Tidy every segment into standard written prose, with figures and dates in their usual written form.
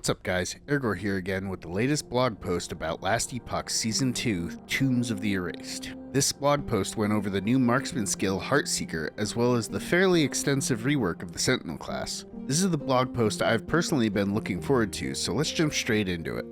What's up guys, Ergor here again with the latest blog post about Last Epoch Season 2, Tombs of the Erased. This blog post went over the new Marksman skill Heartseeker, as well as the fairly extensive rework of the Sentinel class. This is the blog post I've personally been looking forward to, so let's jump straight into it.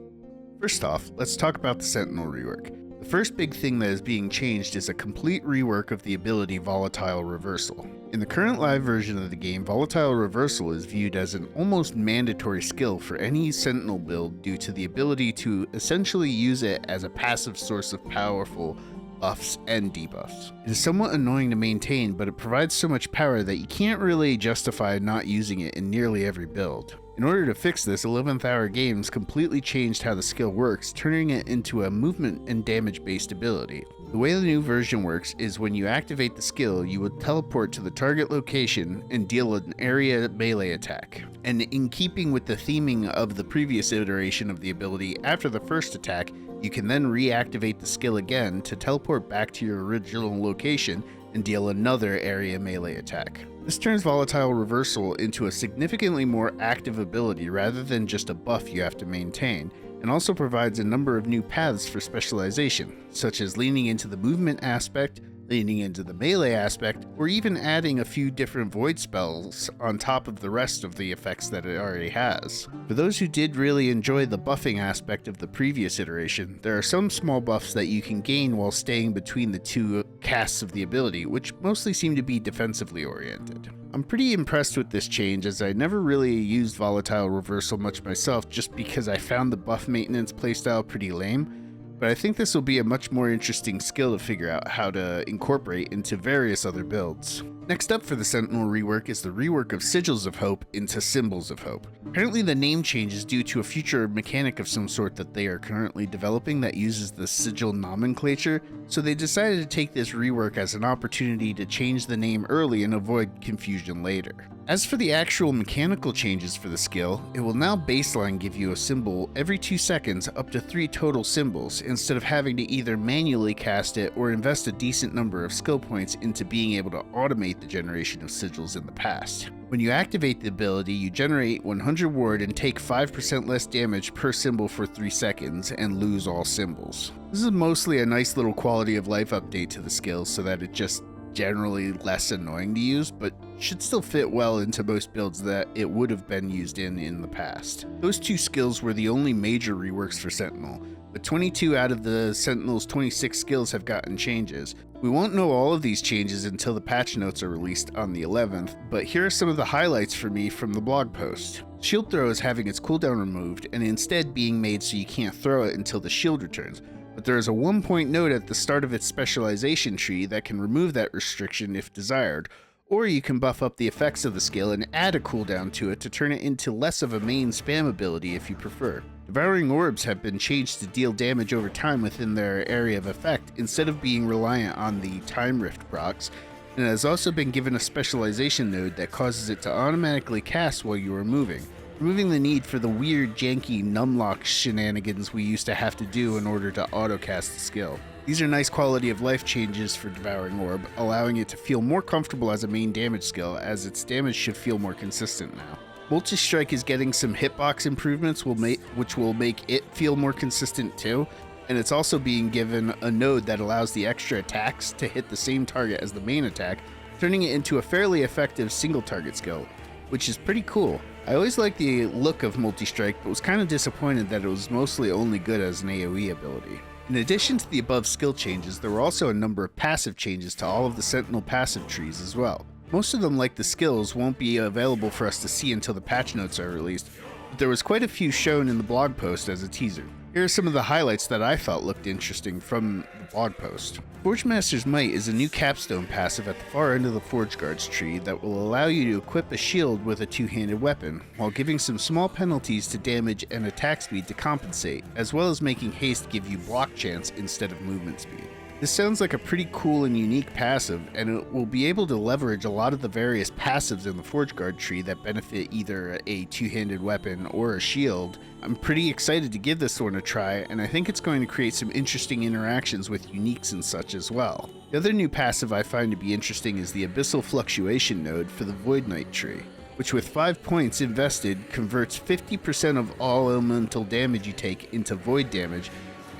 First off, let's talk about the Sentinel rework. The first big thing that is being changed is a complete rework of the ability Volatile Reversal. In the current live version of the game, Volatile Reversal is viewed as an almost mandatory skill for any Sentinel build due to the ability to essentially use it as a passive source of powerful buffs and debuffs. It is somewhat annoying to maintain, but it provides so much power that you can't really justify not using it in nearly every build. In order to fix this, 11th Hour Games completely changed how the skill works, turning it into a movement and damage based ability. The way the new version works is when you activate the skill, you would teleport to the target location and deal an area melee attack. And in keeping with the theming of the previous iteration of the ability, after the first attack, you can then reactivate the skill again to teleport back to your original location and deal another area melee attack. This turns Volatile Reversal into a significantly more active ability rather than just a buff you have to maintain, and also provides a number of new paths for specialization, such as leaning into the movement aspect, leaning into the melee aspect, or even adding a few different void spells on top of the rest of the effects that it already has. For those who did really enjoy the buffing aspect of the previous iteration, there are some small buffs that you can gain while staying between the two casts of the ability, which mostly seem to be defensively oriented. I'm pretty impressed with this change, as I never really used Volatile Reversal much myself just because I found the buff maintenance playstyle pretty lame. But I think this will be a much more interesting skill to figure out how to incorporate into various other builds. Next up for the Sentinel rework is the rework of Sigils of Hope into Symbols of Hope. Apparently the name change is due to a future mechanic of some sort that they are currently developing that uses the sigil nomenclature, so they decided to take this rework as an opportunity to change the name early and avoid confusion later. As for the actual mechanical changes for the skill, it will now baseline give you a symbol every 2 seconds up to 3 total symbols, instead of having to either manually cast it or invest a decent number of skill points into being able to automate the generation of sigils in the past. When you activate the ability, you generate 100 ward and take 5% less damage per symbol for 3 seconds and lose all symbols. This is mostly a nice little quality of life update to the skill so that it just generally less annoying to use, but should still fit well into most builds that it would have been used in the past. Those two skills were the only major reworks for Sentinel, but 22 out of the Sentinel's 26 skills have gotten changes. We won't know all of these changes until the patch notes are released on the 11th, but here are some of the highlights for me from the blog post. Shield throw is having its cooldown removed and instead being made so you can't throw it until the shield returns. But there is a 1-point note at the start of its specialization tree that can remove that restriction if desired, or you can buff up the effects of the skill and add a cooldown to it to turn it into less of a main spam ability if you prefer. Devouring Orbs have been changed to deal damage over time within their area of effect instead of being reliant on the Time Rift procs, and it has also been given a specialization node that causes it to automatically cast while you are moving, removing the need for the weird janky numlock shenanigans we used to have to do in order to autocast the skill. These are nice quality of life changes for Devouring Orb, allowing it to feel more comfortable as a main damage skill, as its damage should feel more consistent now. Multi-Strike is getting some hitbox improvements which will make it feel more consistent too, and it's also being given a node that allows the extra attacks to hit the same target as the main attack, turning it into a fairly effective single target skill, which is pretty cool. I always liked the look of Multi-Strike, but was kind of disappointed that it was mostly only good as an AoE ability. In addition to the above skill changes, there were also a number of passive changes to all of the Sentinel passive trees as well. Most of them, like the skills, won't be available for us to see until the patch notes are released, but there was quite a few shown in the blog post as a teaser. Here are some of the highlights that I felt looked interesting from the blog post. Forge Master's Might is a new capstone passive at the far end of the Forge Guard's tree that will allow you to equip a shield with a two-handed weapon, while giving some small penalties to damage and attack speed to compensate, as well as making haste give you block chance instead of movement speed. This sounds like a pretty cool and unique passive, and it will be able to leverage a lot of the various passives in the Forge Guard tree that benefit either a two-handed weapon or a shield. I'm pretty excited to give this one a try, and I think it's going to create some interesting interactions with uniques and such as well. The other new passive I find to be interesting is the Abyssal Fluctuation node for the Void Knight tree. which with 5 points invested converts 50% of all elemental damage you take into void damage,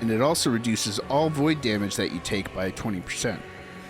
and it also reduces all void damage that you take by 20%.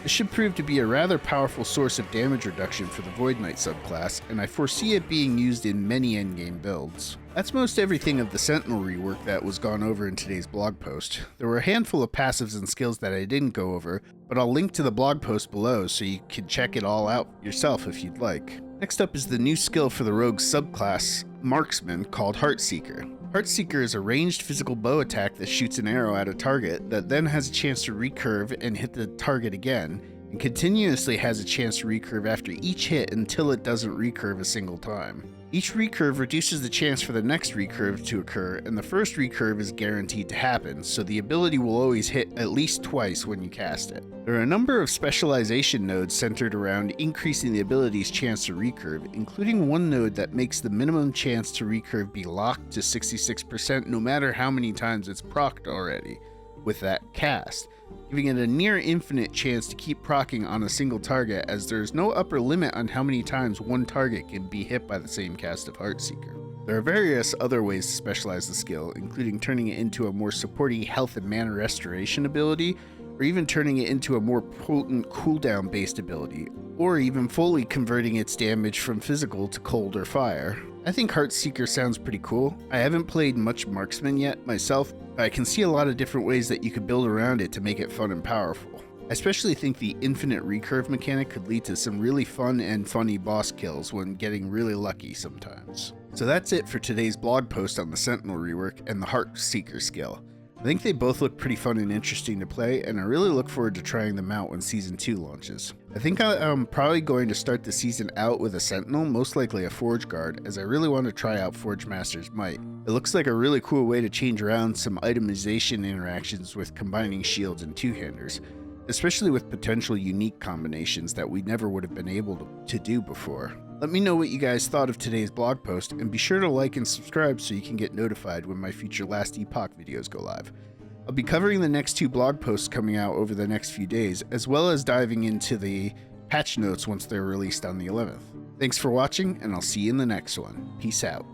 This should prove to be a rather powerful source of damage reduction for the Void Knight subclass, and I foresee it being used in many endgame builds. That's most everything of the Sentinel rework that was gone over in today's blog post. There were a handful of passives and skills that I didn't go over, but I'll link to the blog post below so you can check it all out yourself if you'd like. Next up is the new skill for the rogue subclass, Marksman, called Heartseeker. Heartseeker is a ranged physical bow attack that shoots an arrow at a target that then has a chance to recurve and hit the target again, and continuously has a chance to recurve after each hit until it doesn't recurve a single time. Each recurve reduces the chance for the next recurve to occur, and the first recurve is guaranteed to happen, so the ability will always hit at least twice when you cast it. There are a number of specialization nodes centered around increasing the ability's chance to recurve, including one node that makes the minimum chance to recurve be locked to 66% no matter how many times it's procced already with that cast, giving it a near infinite chance to keep proccing on a single target, as there is no upper limit on how many times one target can be hit by the same cast of Heartseeker. There are various other ways to specialize the skill, including turning it into a more supporting health and mana restoration ability, or even turning it into a more potent cooldown based ability, or even fully converting its damage from physical to cold or fire. I think Heartseeker sounds pretty cool. I haven't played much Marksman yet myself, but I can see a lot of different ways that you could build around it to make it fun and powerful. I especially think the infinite recurve mechanic could lead to some really fun and funny boss kills when getting really lucky sometimes. So that's it for today's blog post on the Sentinel rework and the Heartseeker skill. I think they both look pretty fun and interesting to play, and I really look forward to trying them out when Season 2 launches. I think I'm probably going to start the season out with a Sentinel, most likely a Forge Guard, as I really want to try out Forge Master's Might. It looks like a really cool way to change around some itemization interactions with combining shields and two-handers, especially with potential unique combinations that we never would have been able to do before. Let me know what you guys thought of today's blog post, and be sure to like and subscribe so you can get notified when my future Last Epoch videos go live. I'll be covering the next 2 blog posts coming out over the next few days, as well as diving into the patch notes once they're released on the 11th. Thanks for watching, and I'll see you in the next one. Peace out.